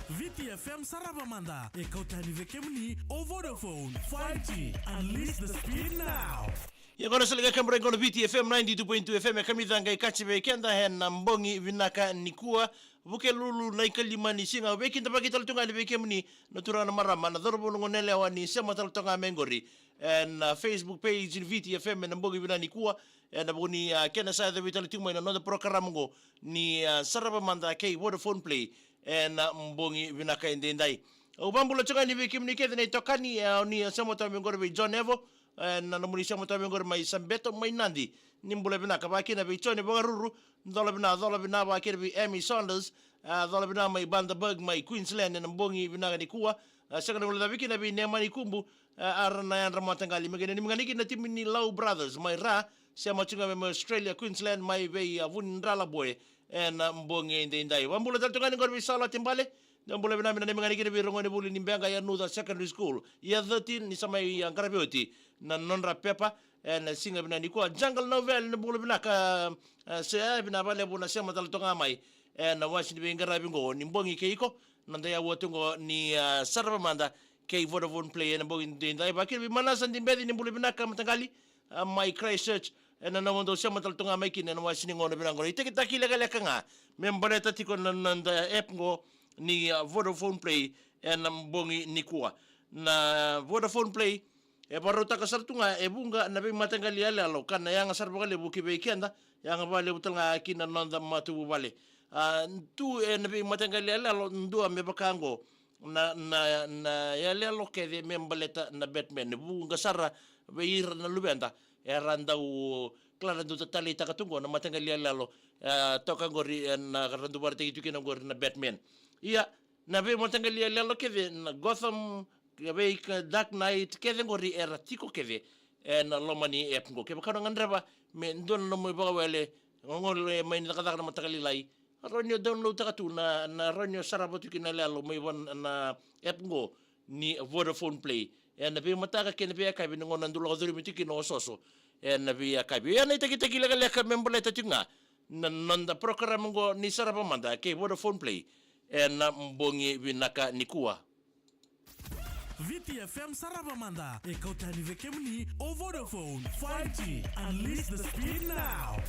VTFM Sarava Mada e kautani vekemni o Vodafone 5G. Unleash the speed now. E agora se liga câmera com o VTFM 92.2 FM a camisa kati bekenda hen mbongi vinaka nikua buke lulu na ikalimani singa bekinda pakita lutunga ni bekemni naturana marama na dorbo ngonele wani sema talutunga mengori and Facebook page VTFM na mbongi vinani nikua na buni kena sa the vital tingma na no program ngo ni Sarava Mada ke Vodafone play and mbongi vinaka indendai ubambulo tunga ni bekemni kedene tokani ni sema tamengori be John Evo na namunisha mutabe ngor mai sambeto mai nandi nimbula bina kabaki na bichoni bogaruru dola bina ba kirbi Amy Saunders dola bina mai Bandaberg mai Queensland na mbongi bina ni kuwa sakana wala biki na bi nema ni kumbu arna ya ramatangali megene ni mngani na timu ni Low Brothers mai ra sema chunga me Australia Queensland mai bei avundrala boy na mbongi ndai wambula tatungani ngor bi sala timbale Nambula bina ni mengani kini birongoni buli ni mbenga ya Nuda Secondary School ya 13 ni sama ya ngarabioti na nonra pepa na singa bina ni kwa jungle novel na bula bina ka se bina bale buna sema talatonga mai na wasi ni ngarabi ngo ni mbongi keiko nanda ya wotungo ni Sarava Mada ke Vodafone play na mbongi ndai bakiri manasa ndimbedi ni bula bina ka matangali my Christchurch na namondo sema talatonga mai kini na wasi ni ngona bina ngo itekitaki legaleka nga membaleta tiko nanda app ngo ni Vodafone Play na mbongi nikua na Vodafone Play barota kasartunga bunga na be matangali ale alo kana yanga sarbagale buki be kenda yanga bale butalnga kina nonda matu bale tu na be matangali ale alo ndua me bakango na yale alo ke de membaleta na Batman bunga sarra be ir na lubenda eranda u klara do tali takatungo na matangali ale alo toka ngori na randu barte gitu kina ngori na Batman ia na be motangali lelo keve na Gotham be Dark Knight keve ngori era tiko keve na lomani epngo keve kana ngandraba me ndon no mo bagawele ngol mai na kada na motangali lai ronyo download takatu na ronyo Sarava tukina lelo mai wan na epngo ni Vodafone Play na be mataka kene be ka be ngona ndulo duri mitiki no soso na be ka be na itaki lega ka memboleta tinga na nanda program ngo ni Sarava Mada ke Vodafone Play na mbongi vinaka nikua VTFM Sarava Mada e kautani vekemni o Vodafone 5G. Unleash the speed now.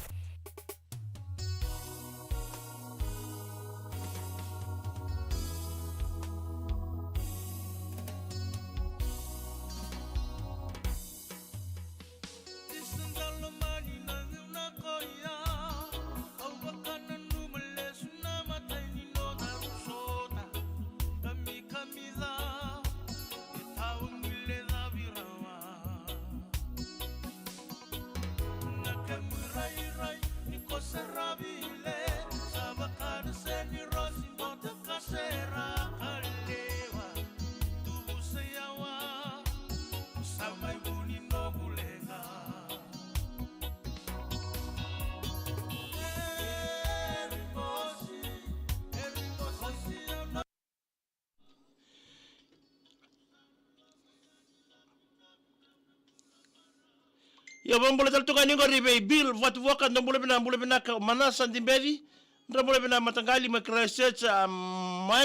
Ya bambole taltunga ningo ribe bill watu waka ndambule bina ka manasa ndimbedi ndambule bina matangali Christchurch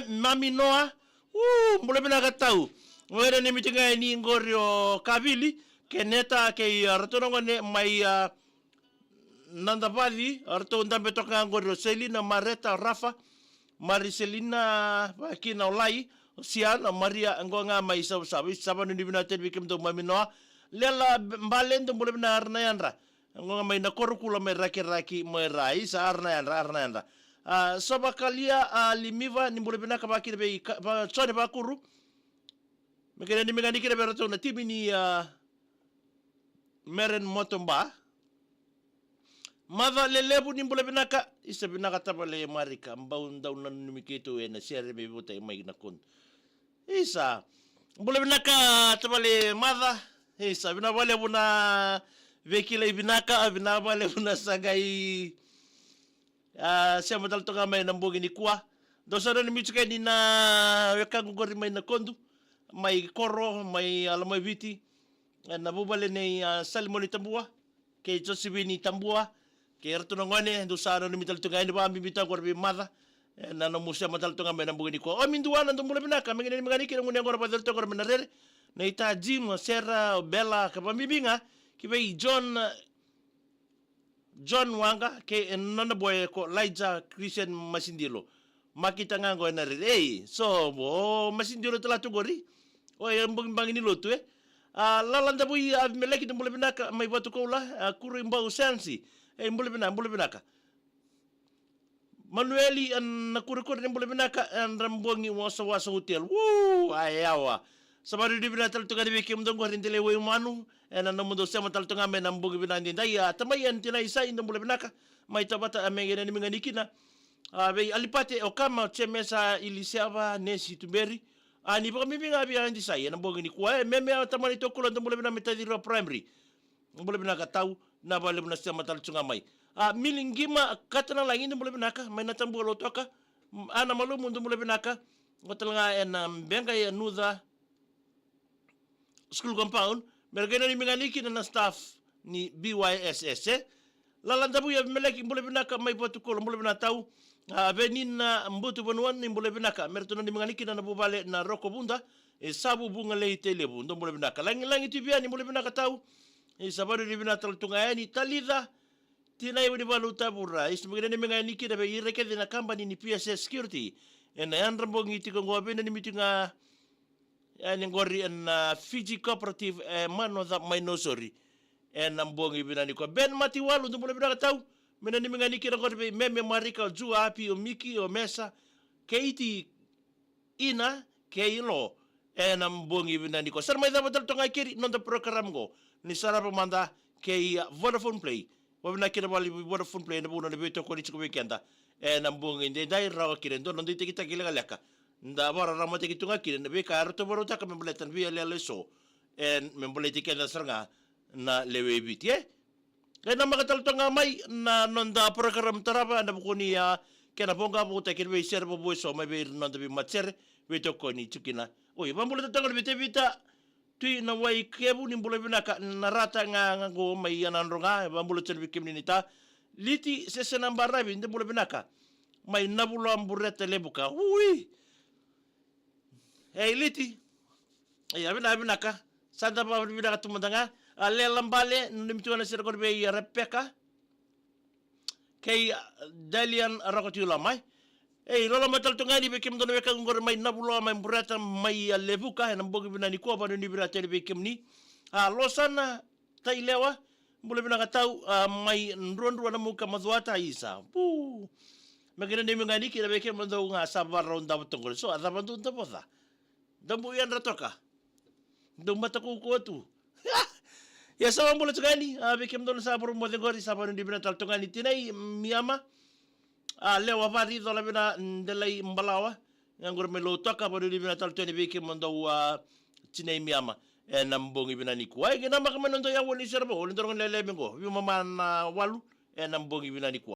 mami noa mbule bina katau wera ni mitinga ni ngorio kabili keneta ke ratongo ne mai nandapadi arto ndambe toka ngorio Selina Mareta Rafa Mariselina bakina olai siana Maria ngonga mai sabanu ni bina tebi kemdo mami noa lela mbalendo mbule bina arna yandra ngonga mai na korukula mai raki mai rai sa arna yandra sobakalia limiva ni mbule bina kabaki be sone bakuru mekene ni mengani kire berato na tibi ni meren motomba Mada lelebu ni mbule bina ka isa bina tabale marika mbau ndau na numiketo na sere me bota mai na kon isa mbule bina ka tabale mada isa bina bale buna vekile binaka bina bale buna sagai siamo dal toga mai nambogi ni kwa dosara ni michuke ni na wekangu gori mai na kondu mai koro mai alamai viti na bubale ni salimoni tambua ke josibini tambua ke erto ngone dosara ni mital toga ni ba bibita gorbi mada na no musia matal toga mai nambogi ni kwa o minduana ndo mbule binaka mengene mengani kire ngone ngora badal toga mai na rere na ita jim sera bella kabambibinga kibe John Wanga ke nona boy ko Liza Christian Masindilo makita ngango na re so bo Masindilo tala tugori o yambang bangini lotu lalanda bui meleki mbule binaka mai batu kola kuru imbau sensi mbule binaka Manueli an kuru mbule binaka an rambongi wasa hotel ayawa sabari di bina tal tunga di bikim dong gorin tele we manu ena no mundo sama tal tunga me nambu bina ndi ya tamai an tina isa inda mule binaka mai tabata amengena ni mingani kina be alipate okama chemesa ilisiava nesi tumberi ani pa mibinga bi andi sai na bogi ni kwa meme tamani tokulo ndo mule bina metadiro primary mule binaka tau na bale bina sama tal tunga mai milingima katana langi ndo mule binaka mai na tambu lo toka ana malumu ndo mule binaka ngotalanga en benga ya nuda school compound mergena ni minganiki na staff ni BYSS lalanda bu ya meleki mbule binaka mai potu kolo mbule binatau benina mbutu bonuan ni mbule binaka mertono ni minganiki na bubale na roko bunda sabu bunga leite lebu ndo mbule binaka langi tibia ni mbule binaka tau sabaru ni binata tunga ni talida tina ibu ni balu tabura ismegena ni minganiki na be ireke na company ni PSS security en andrambongi tikongo bena ni mitinga and ngori and Fiji cooperative mano that my no sorry and ambongi binani ko ben matiwalu ndo bina tau mena ni mingani kira ko meme marika ju api o miki o mesa keiti ina keilo and ambongi binani ko sar mai da batal tonga kiri non da program go ni Sarava manda ke Vodafone play wabina kira bali Vodafone play na buno ni beto ko ni chiko weekenda and ambongi ndai rawa kire ndo ndi tikita kila leka nda bara ramate kitunga kire na beka arto barota ka membletan via lele so en membleti kenda seranga na lewe bitie kena makatal tonga mai na nonda program taraba na bukuni ya kena bonga buta kirbe serbo boso mai be nonda bi matser be to koni chukina oi bambule tanga bite vita tui na wai kebu ni mbule binaka na rata nga go mai yanandronga bambule cherbi kimnita liti sese nambara bi mbule binaka mai nabulo amburete lebuka ui liti ya bina ka santa pa bina ka tumandanga ale lambale nimtuana sir ko be repeka kay dalian rakotula mai lolo matal tungani be kim don weka ngor mai nabulo mai burata mai lebuka na bogi bina ni ko ba ni bira tele be kim ni losana tailewa mbule bina ka tau mai ndrondu na muka mazwata isa magina ni mingani ki be kim ndo nga sabar ronda butongol so adabandu ndaboda dambu yan ratoka dumata ko tu ya sama mbule tugani bikim don sabur mo de gori sabur ndi bina tal tugani tinai miama lewa vari do la bina ndelai mbalawa ngor melo toka bo ndi bina tal tuni bikim ndo tinai miama nambongi bina ni kwa gina makama ndo ya woni serbo ndo ngele bengo wi mama na walu nambongi bina ni kwa